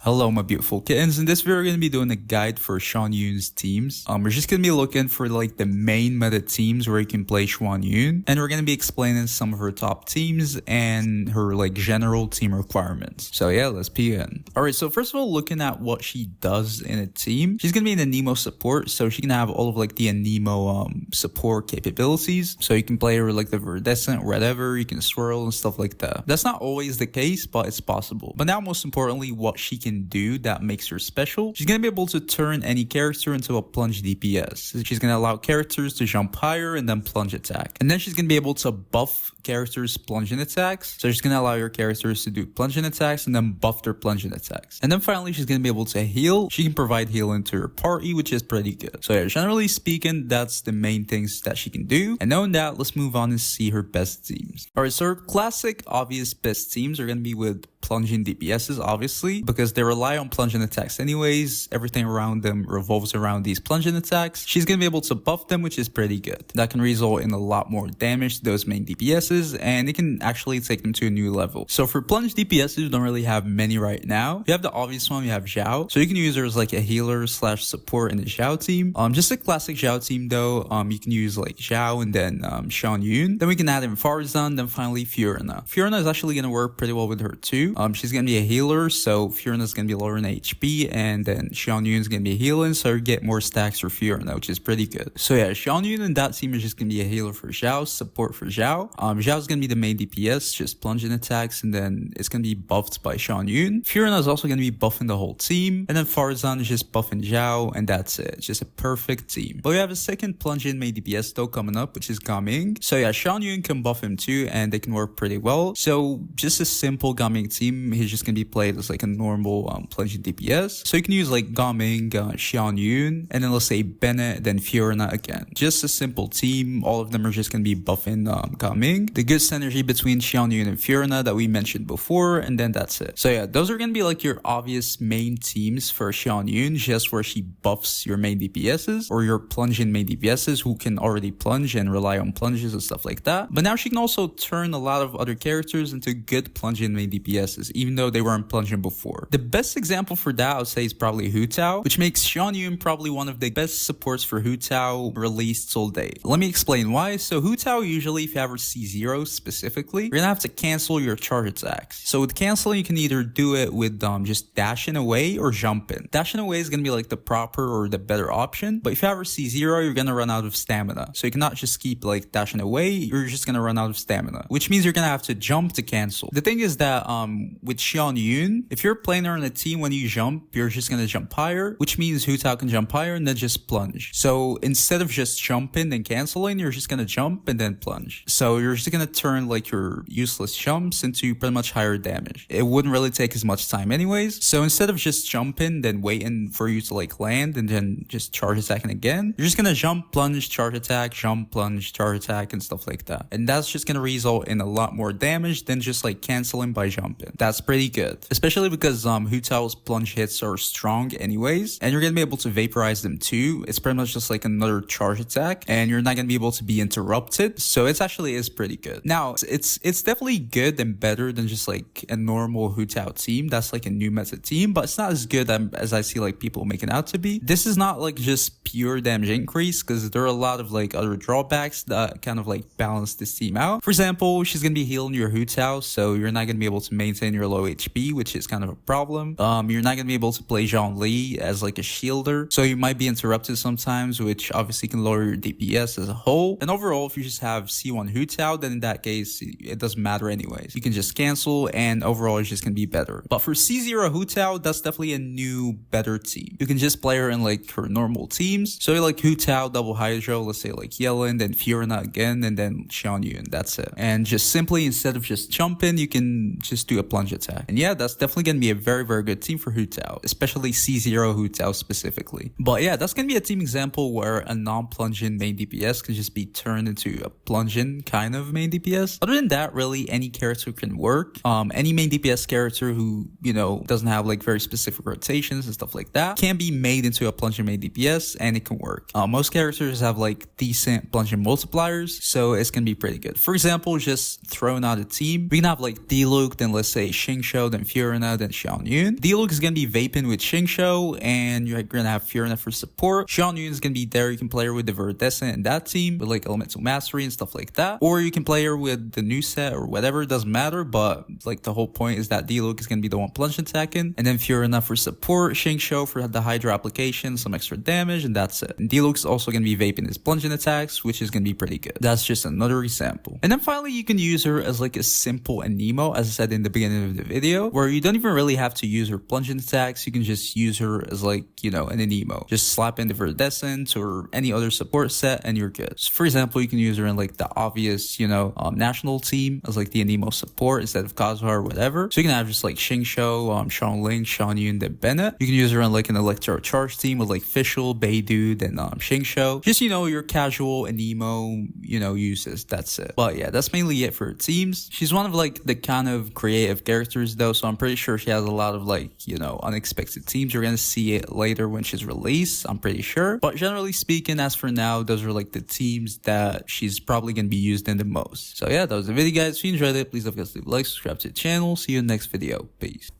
Hello, my beautiful kittens. In this video, we're going to be doing a guide for Xianyun's teams. We're just going to be looking for like the main meta teams where you can play Xianyun. And we're going to be explaining some of her top teams and her like general team requirements. So yeah, let's begin. Alright, so first of all, looking at what she does in a team, she's going to be an Anemo support. So she can have all of like the Anemo support capabilities. So you can play her like the Verdescent, whatever, you can swirl and stuff like that. That's not always the case, but it's possible. But now most importantly, what she can do that makes her special. She's going to be able to turn any character into a plunge DPS. She's going to allow characters to jump higher and then plunge attack. And then she's going to be able to buff characters' plunging attacks. So she's going to allow your characters to do plunging attacks and then buff their plunging attacks. And then finally, she's going to be able to heal. She can provide healing to her party, which is pretty good. So yeah, generally speaking, that's the main things that she can do. And knowing that, let's move on and see her best teams. Alright, so her classic obvious best teams are going to be with plunging DPSs, obviously, because they rely on plunging attacks anyways. Everything around them revolves around these plunging attacks. She's going to be able to buff them, which is pretty good. That can result in a lot more damage to those main DPSs, and it can actually take them to a new level. So for plunge DPSs, we don't really have many right now. You have the obvious one, you have Xiao. So you can use her as like a healer slash support in the Xiao team. Just a classic Xiao team though, you can use like Xiao and then Xianyun. Then we can add in Farzan, then finally Fiorina. Fiorina is actually going to work pretty well with her too. She's going to be a healer, so Fiorina is going to be lower in HP, and then Xianyun is going to be healing, so you get more stacks for Fiorina, which is pretty good. So yeah, Xianyun and that team is just going to be a healer for Xiao, support for Xiao. Xiao is going to be the main DPS, just plunging attacks, and then it's going to be buffed by Xianyun. Fiorina is also going to be buffing the whole team, and then Farzan is just buffing Xiao, and that's it. It's just a perfect team. But we have a second plunging main DPS though coming up, which is Gaming. So yeah, Xianyun can buff him too, and they can work pretty well. So just a simple Gaming team. He's just going to be played as like a normal plunging DPS. So you can use like Gaming, Xianyun, and then let's say Bennett, then Fiorina again. Just a simple team. All of them are just going to be buffing Gaming. The good synergy between Xianyun and Fiorina that we mentioned before, and then that's it. So yeah, those are going to be like your obvious main teams for Xianyun, just where she buffs your main DPSs or your plunging main DPSs who can already plunge and rely on plunges and stuff like that. But now she can also turn a lot of other characters into good plunging main DPSs, even though they weren't plunging before. The best example for that, I would say, is probably Hu Tao, which makes Xianyun probably one of the best supports for Hu Tao released till date. Let me explain why. So Hu Tao, usually if you have her C0 specifically, you're gonna have to cancel your charge attacks. So with canceling, you can either do it with just dashing away or jumping. Dashing away is gonna be like the proper or the better option, but if you have her C0, you're gonna run out of stamina. So you cannot just keep like dashing away, you're just gonna run out of stamina, which means you're gonna have to jump to cancel. The thing is that with Xianyun, if you're playing her on a team, when you jump, you're just gonna jump higher, which means Hu Tao can jump higher and then just plunge. So instead of just jumping and canceling, you're just gonna jump and then plunge. So you're just gonna turn like your useless jumps into pretty much higher damage. It wouldn't really take as much time anyways. So instead of just jumping, then waiting for you to like land and then just charge attacking again, you're just gonna jump, plunge, charge attack, jump, plunge, charge attack, and stuff like that. And that's just gonna result in a lot more damage than just like canceling by jumping. That's pretty good, especially because Hu Tao's plunge hits are strong anyways, and you're gonna be able to vaporize them too. It's pretty much just like another charge attack, and you're not gonna be able to be interrupted. So it actually is pretty good. Now it's definitely good and better than just like a normal Hu Tao team. That's like a new meta team, but it's not as good as I see like people make it out to be. This is not like just pure damage increase, because there are a lot of like other drawbacks that kind of like balance this team out. For example, she's gonna be healing your Hu Tao, so you're not gonna be able to maintain your low HP, which is kind of a problem. You're not gonna be able to play Zhongli as like a shielder, so you might be interrupted sometimes, which obviously can lower your DPS as a whole. And overall, if you just have C1 Hu Tao, then in that case, it doesn't matter anyways. You can just cancel, and overall, it's just gonna be better. But for C0 Hu Tao, that's definitely a new, better team. You can just play her in like her normal teams. So like Hu Tao, double Hydro, let's say like Yellen, then Fiorina again, and then Xianyun. That's it. And just simply, instead of just jumping, you can just do a plunge attack. And yeah, that's definitely going to be a very, very good team for Hu Tao, especially C0 Hu Tao specifically. But yeah, that's going to be a team example where a non-plunging main DPS can just be turned into a plunging kind of main DPS. Other than that, really, any character can work. Any main DPS character who, you know, doesn't have like very specific rotations and stuff like that can be made into a plunging main DPS, and it can work. Most characters have like decent plunging multipliers, so it's going to be pretty good. For example, just throwing out a team, we can have like D-Luke, then let's say Xingqiu, then Fiorina, then Xianyun. Diluc is gonna be vaping with Xingqiu, and you're gonna have Fiorina for support. Xianyun is gonna be there. You can play her with the Viridescent in that team with like Elemental Mastery and stuff like that, or you can play her with the new set or whatever. It doesn't matter, but like the whole point is that Diluc is gonna be the one plunge attacking, and then Fiorina for support, Xingqiu for the Hydra application, some extra damage, and that's it. And Diluc is also gonna be vaping his plunging attacks, which is gonna be pretty good. That's just another example. And then finally, you can use her as like a simple Anemo, as I said in the beginning of the video, where you don't even really have to use her plunging attacks. You can just use her as like, you know, an Anemo. Just slap in the Viridescent or any other support set and you're good. So for example, you can use her in like the obvious, you know, national team as like the Anemo support instead of Kazuha or whatever. So you can have just like Xingqiu, Xiangling, Xianyun, then Bennett. You can use her on like an Electro Charge team with like Fischl, Beidou, and Xingqiu. Just, you know, your casual Anemo, you know, uses. That's it. But yeah, that's mainly it for her teams. She's one of like the kind of creative characters though, so I'm pretty sure she has a lot of like, you know, unexpected teams. You're gonna see it later when she's released, I'm pretty sure. But generally speaking, as for now, those are like the teams that she's probably gonna be used in the most. So yeah, that was the video, guys. If you enjoyed it, please don't forget to leave a like, subscribe to the channel. See you in the next video. Peace.